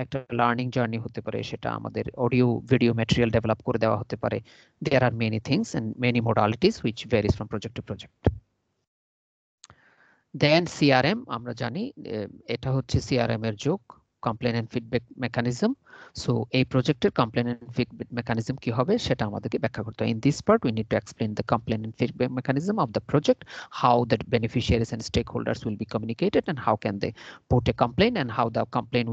Speaker 1: একটা লার্নিং জার্নি হতে পারে, সেটা আমাদের অডিও ভিডিও ম্যাটেরিয়াল ডেভেলপ করে দেওয়া হতে পারে। There are many things and many modalities which varies from project to project. Then CRM আমরা জানি এটা হচ্ছে সিআরএম এর যোগ, complain and feedback mechanism. So এই প্রজেক্টের কমপ্লেন এন্ড ফিডব্যাক মেকানিজম কি হবে সেটা আমাদেরকে ব্যাখ্যা করতে হয়। In this part we need to explain the complain and feedback mechanism of the project, how the beneficiaries and stakeholders will be communicated, and how can they put a complaint, and how the complaint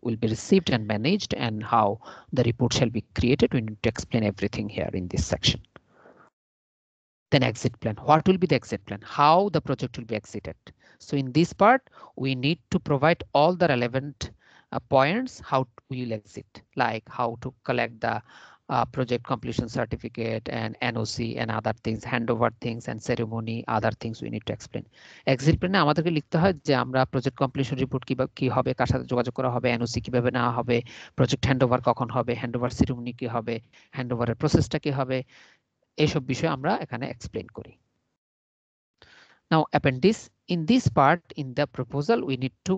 Speaker 1: will be received and managed, and how the report shall be created. We need to explain everything here in this section. Then exit plan. What will be the exit plan? How the project will be exited? So in this part, we need to provide all the relevant points how we will exit, like how to collect the project completion certificate and NOC and other things, handover things and ceremony, other things we need to explain. Exit plan এ আমাদেরকে লিখতে হয় যে আমরা project completion report কি হবে, কার সাথে যোগাযোগ করা হবে, NOC কিভাবে নেওয়া হবে, প্রজেক্ট হ্যান্ডওভার কখন হবে, হ্যান্ডওভার সেরেমনি কি হবে, হ্যান্ডওভারের প্রসেসটা কি হবে, এইসব বিষয় আমরা এখানে এক্সপ্লেন করি। Now appendix, in this part in the proposal we need to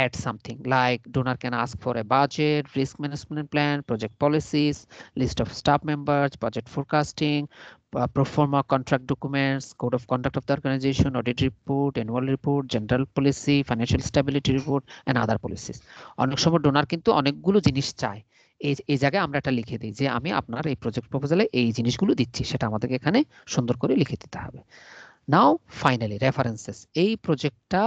Speaker 1: add something like donor can ask for a budget, risk management plan, project policies, list of staff members, budget forecasting, pro forma contract documents, code of conduct of the organization, audit report, annual report, general policy, financial stability report and other policies. অনেক সময় donor কিন্তু অনেকগুলো জিনিস চায়, এই জায়গায় আমরা এটা লিখে দিই যে আমি আপনার এই প্রজেক্ট প্রপোজালে এই জিনিসগুলো দিচ্ছি, সেটা আমাদেরকে এখানে সুন্দর করে লিখে দিতে হবে। নাও ফাইনালি রেফারেন্সেস, এই প্রজেক্টটা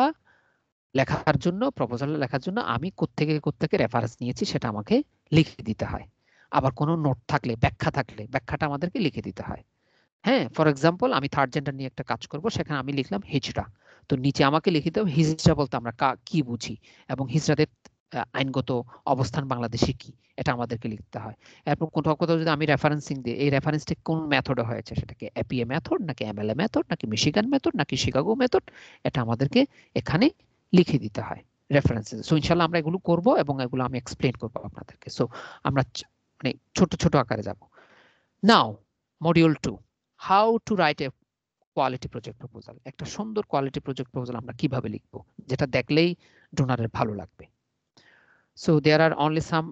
Speaker 1: লেখার জন্য, প্রপোজাল লেখার জন্য আমি কোত্থেকে রেফারেন্স নিয়েছি সেটা আমাকে লিখে দিতে হয়। আবার কোনো নোট থাকলে, ব্যাখ্যা থাকলে ব্যাখ্যাটা আমাদেরকে লিখে দিতে হয়। হ্যাঁ, ফর এক্সাম্পল আমি থার্ড জেন্ডার নিয়ে একটা কাজ করব, সেখানে আমি লিখলাম হিজড়া, তো নিচে আমাকে লিখে দিতে হবে হিজড়া বলতে আমরা কি বুঝি এবং হিজড়াদের আইনগত অবস্থান বাংলাদেশে কি, এটা আমাদেরকে লিখতে হয়। এরপর কোথাও যদি আমি রেফারেন্সিং দিই, এই রেফারেন্সটা কোন মেথডে হয়েছে, সেটাকে এপিএ মেথড নাকি এমএলএ মেথড নাকি মিশিগান মেথড নাকি শিকাগো মেথড, এটা আমাদেরকে এখানে লিখে দিতে হয় রেফারেন্সেস। সো ইনশাআল্লাহ আমরা এগুলো করব এবং এগুলো আমি এক্সপ্লেইন করব আপনাদেরকে। সো আমরা মানে ছোট ছোট আকারে যাব। Now module 2, how to write a quality project proposal. একটা সুন্দর কোয়ালিটি প্রজেক্ট প্রপোজাল আমরা কিভাবে লিখবো যেটা দেখলেই ডোনারের ভালো লাগবে। So there are only some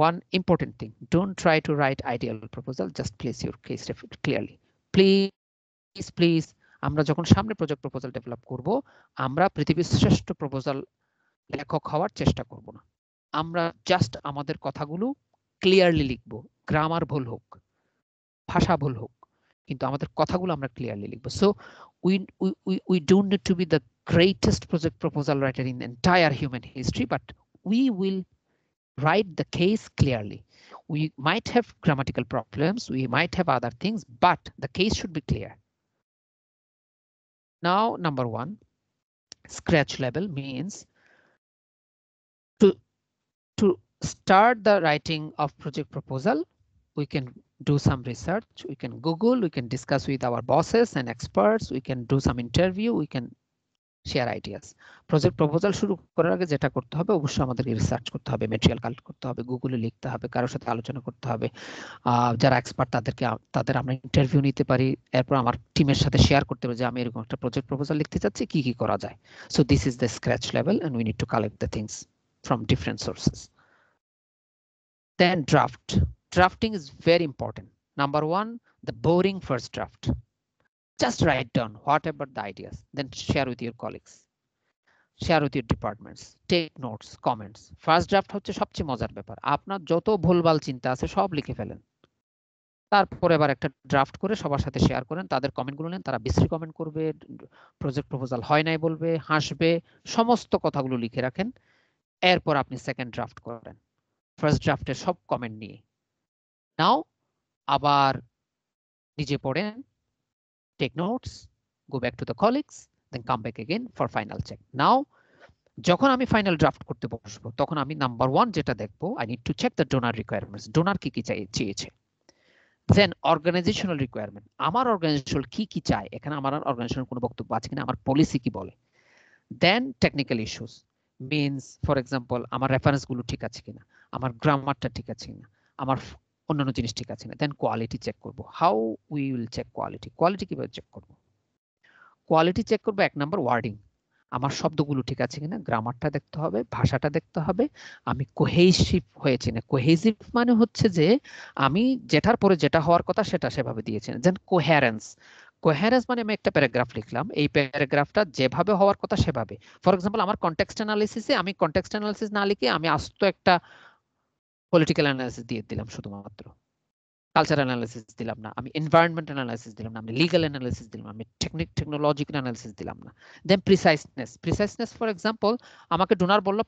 Speaker 1: one important thing. Don't try to write ideal proposal. Just place your case clearly. Please, আমরা যখন সামনে প্রজেক্ট প্রপোজাল ডেভেলপ করব, আমরা পৃথিবীর শ্রেষ্ঠ প্রপোজাল লেখক হওয়ার চেষ্টা করব না। আমরা জাস্ট আমাদের কথাগুলো ক্লিয়ারলি লিখব, গ্রামার ভুল হোক, ভাষা ভুল হোক, কিন্তু আমাদের কথাগুলো আমরা ক্লিয়ারলি লিখব। So we don't need to be the greatest project proposal writer in the entire human history, but we will write the case clearly. We might have grammatical problems, we might have other things, but the case should be clear. Now, number 1, scratch level means to start the writing of project proposal, we can do some research, we can Google, we can discuss with our bosses and experts, we can do some interview, we can share ideas. Project proposal শুরু করার আগে যেটা করতে হবে, অবশ্যই আমাদেরকে research করতে হবে, ম্যাটেরিয়াল কালেক্ট করতে হবে, গুগলে লিখতে হবে, কারোর সাথে আলোচনা করতে হবে, যারা এক্সপার্ট তাদের আমরা ইন্টারভিউ নিতে পারি, এরপর আমার টিমের সাথে শেয়ার করতে হবে যে আমি এরকম একটা প্রজেক্ট প্রপোজাল লিখতে চাচ্ছি, কি কি করা যায়। So this is the scratch level and we need to collect the things from different sources. Then drafting is very important. Number 1, the boring first draft. Just write down whatever the ideas, then share with your colleagues, share with your departments, take notes, comments. First draft হচ্ছে সবচেয়ে মজার ব্যাপার, আপনার যত ভুলভাল চিন্তা আছে সব লিখে ফেলেন, তারপরে এবার একটা ড্রাফট করে সবার সাথে শেয়ার করেন, তাদের কমেন্টগুলো নেন, তারা বিশ্রী কমেন্ট করবে, প্রজেক্ট প্রপোজাল হয় নাই বলবে, হাসবে, সমস্ত কথাগুলো লিখে রাখেন। এরপর আপনি সেকেন্ড ড্রাফট করেন ফার্স্ট ড্রাফটের সব কমেন্ট নিয়ে, নাও আবার নিজে পড়েন, take notes, go back to the colleagues, then come back again for final check. Now যখন আমি ফাইনাল ড্রাফট করতে বসবো তখন আমি নাম্বার 1 যেটা দেখবো, I need to check the donor requirements, donor কি কি চেয়েছে। দেন অর্গানাইজেশনাল রিকোয়ারমেন্ট, আমার অর্গানাইজেশন কি কি চায়, এখানে আমার অর্গানাইজেশনের কোনো বক্তব্য আছে কিনা, আমার পলিসি কি বলে। Then technical issues, means for example আমার রেফারেন্স গুলো ঠিক আছে কিনা, আমার গ্রামারটা ঠিক আছে কিনা, আমার অন্যান্য জিনিস ঠিক আছে কিনা। দেন কোয়ালিটি চেক করবো, how we will check quality, quality কিভাবে চেক করবো। কোয়ালিটি চেক করবো 1 নাম্বার ওয়ার্ডিং, আমার শব্দগুলো ঠিক আছে কিনা, গ্রামারটা দেখতে হবে, ভাষাটা দেখতে হবে, আমি কোহেসিভ হয়েছি না। কোহেসিভ মানে হচ্ছে যে আমি যেটার পরে যেটা হওয়ার কথা সেটা সেভাবে দিয়েছেন। দেন কোহেরেন্স, কোহেরেন্স মানে আমি একটা প্যারাগ্রাফ লিখলাম, এই প্যারাগ্রাফটা যেভাবে হওয়ার কথা সেভাবে। ফর এক্সাম্পল আমার কনটেক্সট অ্যানালিসিসে আমি কনটেক্সট অ্যানালিসিস না লিখে আমি আস্ত একটা পলিটিক্যাল অ্যানালিসিস দিয়ে দিলাম, শুধুমাত্র কালচার অ্যানালিসিস দিলাম না, আমি এনভায়রনমেন্ট অ্যানালিসিস দিলাম না, আমি লিগ্যাল অ্যানালিসিস দিলাম না, আমি টেকনোলজিক্যাল অ্যানালিসিস দিলাম না। দেন প্রিসাইসনেস, প্রিসাইসনেস ফর এক্সাম্পল আমাকে ডোনার বললো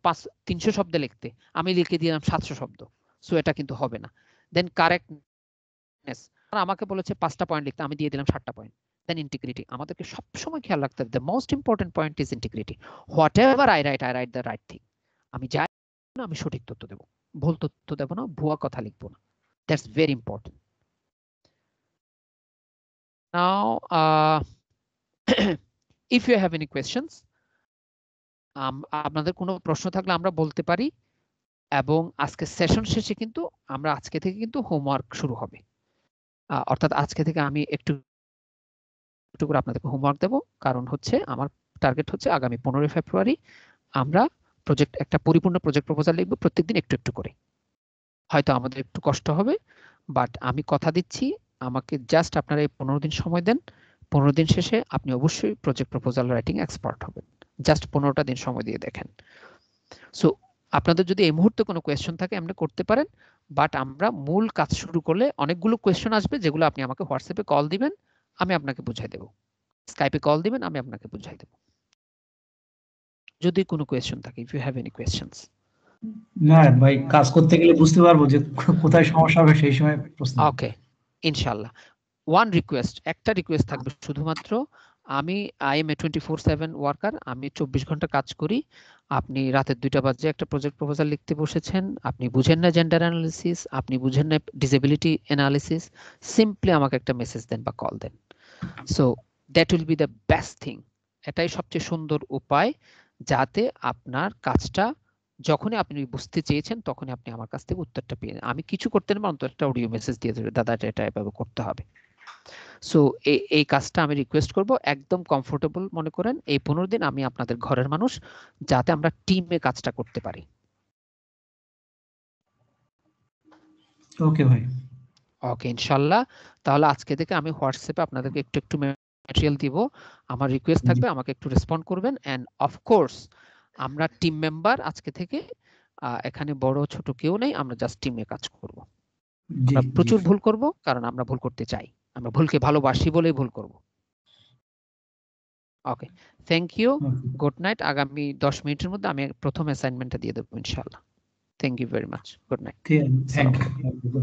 Speaker 1: 300 শব্দে লিখতে, আমি লিখে দিলাম 700 শব্দ, সো এটা কিন্তু হবে না। দেন কারেক্টনেস, আমাকে বলেছে 5টা পয়েন্ট লিখতে, আমি দিয়ে দিলাম 7টা পয়েন্ট। দেন ইন্টিগ্রিটি, আমাদেরকে সবসময় খেয়াল রাখতে হবে, the most important point is integrity. What ever I write the right thing, আমি যাই না আমি সঠিক তথ্য দেবো, ভুল তথ্য দেবো না, ভুয়া কথা লিখবো না। That's very important. Now, if you have any questions, আপনাদের কোনো প্রশ্ন থাকলে আমরা বলতে পারি। এবং আজকে সেশন শেষে কিন্তু আমরা আজকে থেকে কিন্তু হোমওয়ার্ক শুরু হবে, অর্থাৎ আজকে থেকে আমি একটু একটু করে আপনাদেরকে হোমওয়ার্ক দেব। কারণ হচ্ছে আমার টার্গেট হচ্ছে আগামী 15 ফেব্রুয়ারি আমরা একটা পরিপূর্ণ প্রজেক্ট প্রপোজাল লিখব, প্রত্যেকদিন একটু একটু করে। হয়তো আমাদের একটু কষ্ট হবে, বাট আমি কথা দিচ্ছি আমাকে জাস্ট আপনারা এই 15 দিন সময় দেন, 15 দিন শেষে আপনি অবশ্যই প্রজেক্ট প্রপোজাল রাইটিং এক্সপার্ট হবেন। জাস্ট 15টা দিন সময় দিয়ে দেখেন। সো আপনাদের যদি এই মুহূর্তে কোনো কোয়েশ্চেন থাকে এমনি করতে পারেন, বাট আমরা মূল কাজ শুরু করলে অনেকগুলো কোয়েশ্চেন আসবে, যেগুলো আপনি আমাকে হোয়াটসঅ্যাপে কল দিবেন, আমি আপনাকে বুঝাই দেব, স্কাইপে কল দিবেন, আমি আপনাকে বুঝাই দেব। যদি কোনো কোয়েশ্চেন থাকে, if you have any questions.
Speaker 2: না ভাই, কাজ করতে গেলে বুঝতে পারবো যে কোথায় সমস্যা হবে, সেই সময় প্রশ্ন।
Speaker 1: ওকে, ইনশাআল্লাহ। একটা রিকোয়েস্ট থাকবে শুধুমাত্র, আই এম এ 24/7 ওয়ার্কার, আমি 24 ঘন্টা কাজ করি। আপনি রাতের 2টা বাজে একটা প্রজেক্ট প্রপোজাল লিখতে বসেছেন, আপনি বুঝেন না জেন্ডার অ্যানালিসিস, আপনি বুঝেন না ডিসেবিলিটি অ্যানালিসিস, সিম্পলি আমাকে একটা মেসেজ দেন বা কল দেন। So that will be the best thing. এটাই সবচেয়ে সুন্দর উপায়, যাতে আপনার কাজটা যখনই আপনি বুঝতে চেয়েছেন তখনই আপনি আমার কাছ থেকে উত্তরটা পেয়ে যান। আমি কিছু করতে না অন্তত একটা অডিও মেসেজ দিয়ে দেবে, দাদা এটা এভাবে করতে হবে। সো এই কাজটা আমি রিকোয়েস্ট করব, একদম কমফোর্টেবল মনে করেন। এই 15 দিন আমি আপনাদের ঘরের মানুষ, যাতে আমরা টিমে কাজটা করতে পারি।
Speaker 2: ওকে ভাই।
Speaker 1: ওকে, ইনশাআল্লাহ। তাহলে আজকে থেকে আমি হোয়াটসঅ্যাপে আপনাদেরকে একটু একটু ম্যাটেরিয়াল দিব, আমার রিকোয়েস্ট থাকবে আমাকে একটু রেসপন্ড করবেন। এন্ড অফকোর্স আমরা টিম মেম্বার, আজকে থেকে এখানে বড় ছোট কেউ নেই, আমরা জাস্ট টিমে কাজ করব। আমরা প্রচুর ভুল করব, কারণ আমরা ভুল করতে চাই, আমরা ভুলকে ভালোবাসি বলেই ভুল করব। ওকে, থ্যাংক ইউ, গুড নাইট। আগামী 10 মিনিটের মধ্যে আমি প্রথম অ্যাসাইনমেন্টটা দিয়ে দেবো ইনশাআল্লাহ। Thank you very much, good night.
Speaker 2: Thank you.